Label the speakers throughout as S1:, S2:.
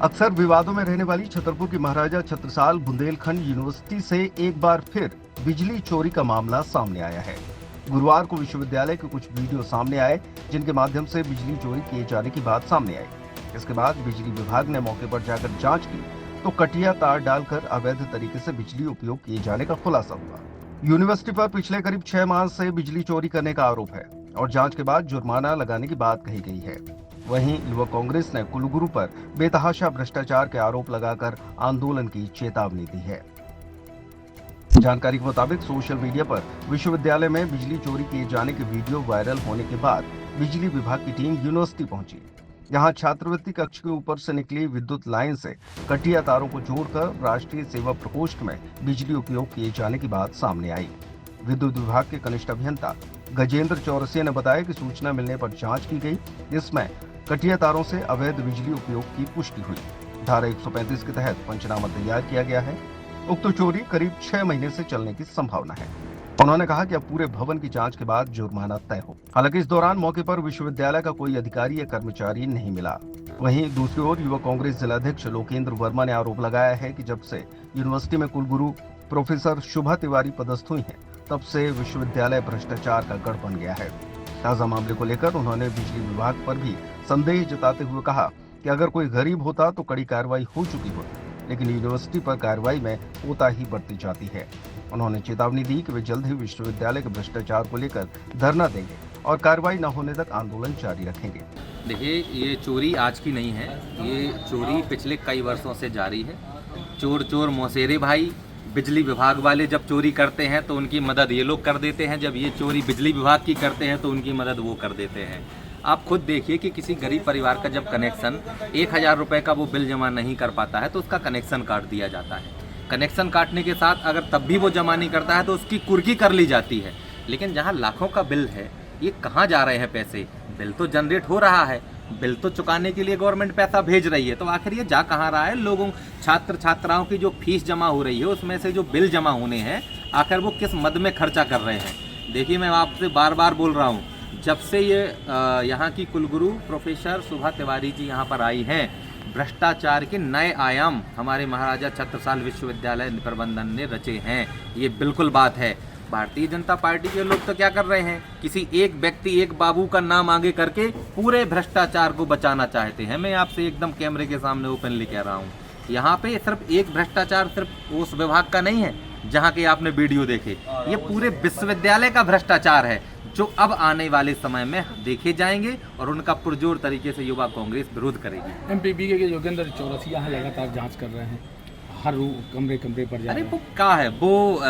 S1: अक्सर विवादों में रहने वाली छतरपुर की महाराजा छत्रसाल बुंदेलखंड यूनिवर्सिटी से एक बार फिर बिजली चोरी का मामला सामने आया है। गुरुवार को विश्वविद्यालय के कुछ वीडियो सामने आए, जिनके माध्यम से बिजली चोरी किए जाने की बात सामने आई। इसके बाद बिजली विभाग ने मौके पर जाकर जांच की तो कटिया तार डालकर अवैध तरीके से बिजली उपयोग किए जाने का खुलासा हुआ। यूनिवर्सिटी पर पिछले करीब 6 माह से बिजली चोरी करने का आरोप है और जांच के बाद जुर्माना लगाने की बात कही गई है। वहीं युवा कांग्रेस ने कुलगुरु पर बेतहाशा भ्रष्टाचार के आरोप लगाकर आंदोलन की चेतावनी दी है। जानकारी के मुताबिक सोशल मीडिया पर विश्वविद्यालय में बिजली चोरी किए जाने के वीडियो वायरल होने के बाद बिजली विभाग की टीम यूनिवर्सिटी पहुंची। यहां छात्रवृत्ति कक्ष के ऊपर से निकली विद्युत लाइन से कटिया तारों को जोड़कर राष्ट्रीय सेवा प्रकोष्ठ में बिजली उपयोग किए जाने की बात सामने आई। विद्युत विभाग के कनिष्ठ अभियंता गजेंद्र चौरसिया ने बताया कि सूचना मिलने पर जांच की गई। इसमें कटिया तारों से अवैध बिजली उपयोग की पुष्टि हुई। धारा 135 के तहत पंचनामा तैयार किया गया है। उक्त चोरी करीब 6 महीने से चलने की संभावना है। उन्होंने कहा कि अब पूरे भवन की जांच के बाद जुर्माना तय हो। हालांकि इस दौरान मौके पर विश्वविद्यालय का कोई अधिकारी या कर्मचारी नहीं मिला। वहीं दूसरी ओर युवा कांग्रेस जिलाध्यक्ष लोकेंद्र वर्मा ने आरोप लगाया है कि जब से यूनिवर्सिटी में कुलगुरु प्रोफेसर शुभा तिवारी पदस्थ हुई हैं, तब से विश्वविद्यालय भ्रष्टाचार का गढ़ बन गया है। ताजा मामले को लेकर उन्होंने बिजली विभाग पर भी संदेह जताते हुए कहा कि अगर कोई गरीब होता तो कड़ी कार्रवाई हो चुकी होती, लेकिन यूनिवर्सिटी पर कार्रवाई में कोताही बरती जाती है। उन्होंने चेतावनी दी कि वे जल्द ही विश्वविद्यालय के भ्रष्टाचार को लेकर धरना देंगे और कार्रवाई न होने तक आंदोलन जारी रखेंगे।
S2: देखिए, ये चोरी आज की नहीं है, ये चोरी पिछले कई वर्षों से जारी है। चोर चोर मौसेरे भाई। बिजली विभाग वाले जब चोरी करते हैं तो उनकी मदद ये लोग कर देते हैं, जब ये चोरी बिजली विभाग की करते हैं तो उनकी मदद वो कर देते हैं। आप खुद देखिए कि किसी गरीब परिवार का जब कनेक्शन 1000 रुपये का वो बिल जमा नहीं कर पाता है तो उसका कनेक्शन काट दिया जाता है। कनेक्शन काटने के साथ अगर तब भी वो जमा नहीं करता है तो उसकी कुर्की कर ली जाती है। लेकिन जहाँ लाखों का बिल है, ये कहाँ जा रहे हैं पैसे? बिल तो जनरेट हो रहा है, बिल तो चुकाने के लिए गवर्नमेंट पैसा भेज रही है, तो आखिर ये जा कहाँ रहा है? लोगों छात्र छात्राओं की जो फीस जमा हो रही है उसमें से जो बिल जमा होने हैं, आखिर वो किस मद में खर्चा कर रहे हैं? देखिए, मैं आपसे बार बार बोल रहा हूँ, जब से ये यहाँ की कुलगुरु प्रोफेसर शुभा तिवारी जी यहाँ पर आई हैं, भ्रष्टाचार के नए आयाम हमारे महाराजा छत्रसाल विश्वविद्यालय प्रबंधन ने रचे हैं। ये बिल्कुल बात है। भारतीय जनता पार्टी के लोग तो क्या कर रहे हैं, किसी एक व्यक्ति, एक बाबू का नाम आगे करके पूरे भ्रष्टाचार को बचाना चाहते हैं। मैं आपसे एकदम कैमरे के सामने ओपनली कह रहा हूँ, यहाँ पे सिर्फ एक भ्रष्टाचार सिर्फ उस विभाग का नहीं है जहाँ के आपने वीडियो देखे, ये पूरे विश्वविद्यालय का भ्रष्टाचार है जो अब आने वाले समय में देखे जाएंगे और उनका पुरजोर तरीके से युवा कांग्रेस विरोध करेगी।
S3: एमपीपी के योगेंद्र चौरसिया यहाँ लगातार जांच कर रहे हैं, हर कमरे कमरे पर जा रहे हैं।
S2: वो क्या है, वो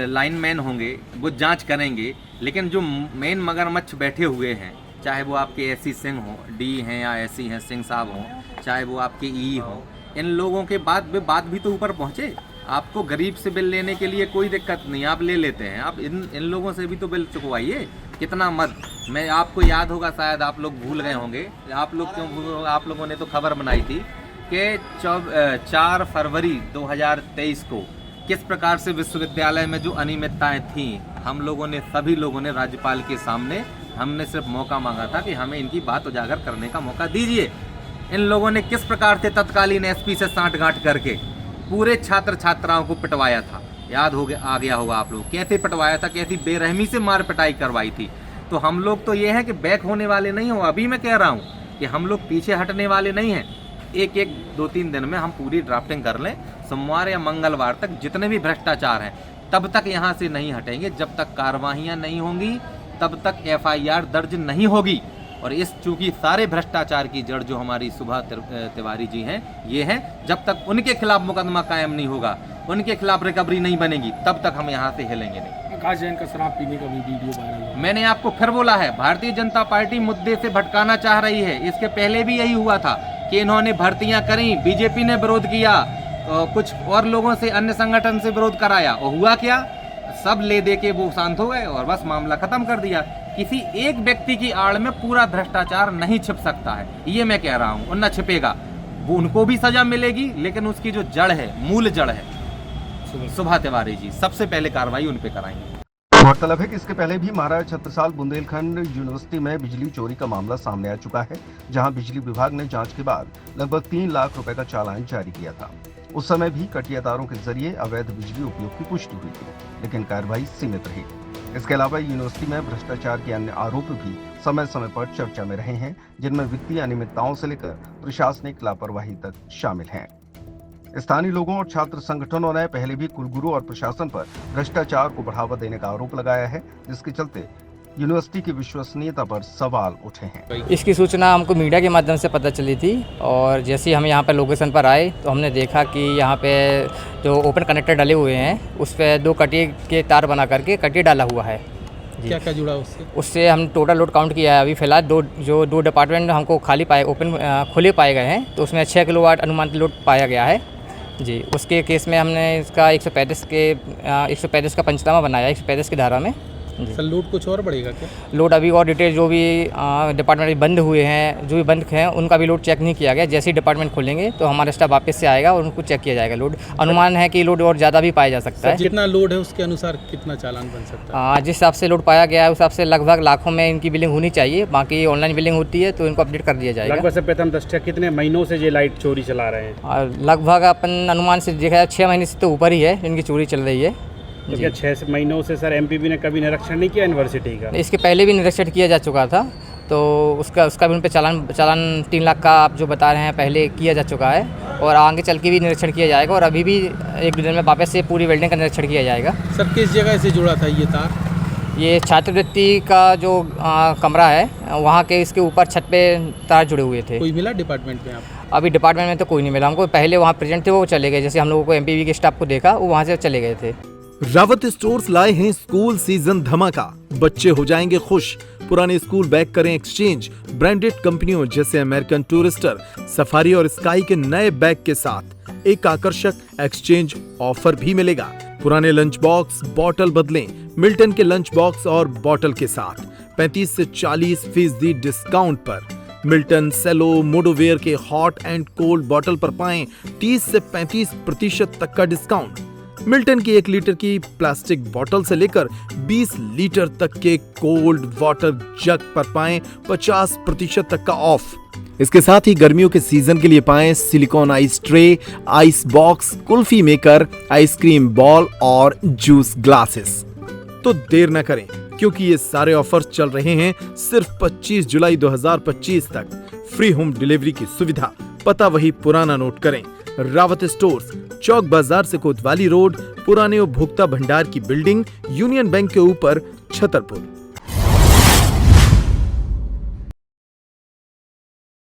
S2: लाइनमैन होंगे, वो जांच करेंगे, लेकिन जो मेन मगरमच्छ बैठे हुए हैं, चाहे वो आपके एसी सिंह हो, डी हैं या एसी हैं सिंह साहब हों, चाहे वो आपके ई हो, इन लोगों के बात भी तो ऊपर पहुँचे। आपको गरीब से बिल लेने के लिए कोई दिक्कत नहीं, आप ले लेते हैं, आप इन लोगों से भी तो बिल चुकवाइए। कितना मत, मैं आपको याद होगा, शायद आप लोग भूल गए होंगे, आप लोगों ने तो खबर बनाई थी कि 4 फरवरी 2023 को किस प्रकार से विश्वविद्यालय में जो अनियमितताएं थीं, हम लोगों ने, सभी लोगों ने राज्यपाल के सामने, हमने सिर्फ मौका मांगा था कि हमें इनकी बात उजागर करने का मौका दीजिए। इन लोगों ने किस प्रकार से तत्कालीन एसपी से सांठगांठ करके पूरे छात्र छात्राओं को पिटवाया था, याद हो गया, आ गया होगा आप लोग, कैसे पिटवाया था, कैसी बेरहमी से मार पिटाई करवाई थी। तो हम लोग तो ये है कि बैक होने वाले नहीं हो। अभी मैं कह रहा हूँ कि हम लोग पीछे हटने वाले नहीं हैं। एक 2-3 दिन में हम पूरी ड्राफ्टिंग कर लें, सोमवार या मंगलवार तक जितने भी भ्रष्टाचार हैं तब तक यहाँ से नहीं हटेंगे। जब तक कार्रवाइयाँ नहीं होंगी तब तक FIR दर्ज नहीं होगी। और इस चूंकि सारे भ्रष्टाचार की जड़ जो हमारी शुभा तिवारी जी हैं, ये हैं, जब तक उनके खिलाफ मुकदमा कायम नहीं होगा, उनके खिलाफ रिकवरी नहीं बनेगी, तब तक हम यहाँ से हिलेंगे नहीं।
S3: आकाश जैन का शराब पीने का भी वीडियो वायरल है।
S2: मैंने आपको फिर बोला है, भारतीय जनता पार्टी मुद्दे से भटकाना चाह रही है। इसके पहले भी यही हुआ था कि इन्होंने भर्तियां करी, बीजेपी ने विरोध किया, कुछ और लोगों से, अन्य संगठन से विरोध कराया, और हुआ क्या, सब ले दे के वो शांत हो गए और बस मामला खत्म कर दिया। किसी एक व्यक्ति की आड़ में पूरा भ्रष्टाचार नहीं छिप सकता है, ये मैं कह रहा हूँ, और न छिपेगा। वो उनको भी सजा मिलेगी, लेकिन उसकी जो जड़ है, मूल जड़ है, शुभा तिवारी जी, सबसे पहले कार्रवाई उन पे कराएंगे।
S1: गौरतलब है कि इसके पहले भी महाराजा छत्रसाल बुंदेलखंड यूनिवर्सिटी में बिजली चोरी का मामला सामने आ चुका है, जहां बिजली विभाग ने जांच के बाद लगभग 3 लाख रुपए का चालान जारी किया था। उस समय भी कटिया तारों के जरिए अवैध बिजली उपयोग की पुष्टि हुई थी, लेकिन कार्रवाई सीमित रही। इसके अलावा यूनिवर्सिटी में भ्रष्टाचार के अन्य आरोप भी समय समय पर चर्चा में रहे हैं, जिनमें वित्तीय अनियमितताओं से लेकर प्रशासनिक लापरवाही तक शामिल हैं। स्थानीय लोगों और छात्र संगठनों ने पहले भी कुलगुरु और प्रशासन पर भ्रष्टाचार को बढ़ावा देने का आरोप लगाया है, जिसके चलते यूनिवर्सिटी की विश्वसनीयता पर सवाल उठे हैं।
S4: इसकी सूचना हमको मीडिया के माध्यम से पता चली थी और जैसे ही हम यहाँ पर लोकेशन पर आए तो हमने देखा कि यहाँ पे जो ओपन कनेक्टर डले हुए हैं उस पर 2 कटिए के तार बना करके कटिए डाला हुआ है।
S3: क्या क्या जुड़ा उससे
S4: हम टोटल लोड काउंट किया है। अभी फिलहाल दो डिपार्टमेंट हमको खाली पाए खुले पाए गए हैं, तो उसमें 6 किलोवाट अनुमानित लोड पाया गया है जी। उसके केस में हमने इसका 135 का पंचनामा बनाया, 135 की धारा में जी।
S3: सर लोड कुछ और बढ़ेगा क्या?
S4: लोड अभी और डिटेल जो भी डिपार्टमेंट बंद हुए हैं, जो भी बंद हैं, उनका भी लोड चेक नहीं किया गया। जैसे ही डिपार्टमेंट खोलेंगे तो हमारा स्टाफ वापस से आएगा और उनको चेक किया जाएगा लोड। अनुमान है कि लोड और ज़्यादा भी पाया जा सकता है।
S3: जितना लोड है उसके अनुसार कितना चालान बन सकता है?
S4: जिस हिसाब से लोड पाया गया है उस हिसाब से लगभग लाखों में इनकी बिलिंग होनी चाहिए। बाकी ऑनलाइन बिलिंग होती है तो इनको अपडेट कर दिया जाएगा।
S5: लगभग से प्रथम दृष्टया कितने महीनों से ये लाइट चोरी चला रहे हैं?
S4: और लगभग अपन अनुमान से देखा जाए 6 महीने से तो ऊपर ही है इनकी चोरी चल रही है।
S5: तो क्या 6 महीनों से सर एमपीबी ने कभी निरीक्षण नहीं किया यूनिवर्सिटी का?
S4: इसके पहले भी निरीक्षण किया जा चुका था, तो उसका भी उन पर चालान 3 लाख का आप जो बता रहे हैं पहले किया जा चुका है और आगे चल के भी निरीक्षण किया जाएगा और अभी भी 1-2 दिन में वापस से पूरी बिल्डिंग का निरीक्षण किया जाएगा।
S3: सर किस जगह से जुड़ा था ये तार?
S4: ये छात्रवृत्ति का जो कमरा है वहाँ के इसके ऊपर छत पे तार जुड़े हुए थे।
S3: कोई मिला डिपार्टमेंट में आप?
S4: अभी डिपार्टमेंट में तो कोई नहीं मिला हमको। पहले वहाँ प्रेजेंट थे वो चले गए, जैसे हम लोगों को एमपीवी के स्टाफ को देखा वो वहाँ से चले गए थे।
S6: रावत स्टोर्स लाए हैं स्कूल सीजन धमाका। बच्चे हो जाएंगे खुश। पुराने स्कूल बैग करें एक्सचेंज ब्रांडेड कंपनियों जैसे अमेरिकन टूरिस्टर, सफारी और स्काई के नए बैग के साथ एक आकर्षक एक्सचेंज ऑफर भी मिलेगा। पुराने लंच बॉक्स बॉटल बदलें मिल्टन के लंच बॉक्स और बॉटल के साथ 35 से 40% डिस्काउंट पर। मिल्टन सेलो मोडोवेयर के हॉट एंड कोल्ड बॉटल पर पाएं 30 से 35% तक का डिस्काउंट। मिल्टन की 1 लीटर की प्लास्टिक बोतल से लेकर 20 लीटर तक के कोल्ड वाटर जग पर पाएं 50% तक का ऑफ। इसके साथ ही गर्मियों के सीजन के लिए पाएं silicon ice tray, ice box, kulfi maker, ice cream ball और जूस ग्लासेस। तो देर न करें क्योंकि ये सारे ऑफर्स चल रहे हैं सिर्फ 25 जुलाई 2025 तक। फ्री होम डिलीवरी की सुविधा। पता वही पुराना नोट करें। रावत स्टोर्स, चौक बाजार से कोतवाली रोड, पुराने उपभोक्ता भंडार की बिल्डिंग, यूनियन बैंक के ऊपर, छतरपुर।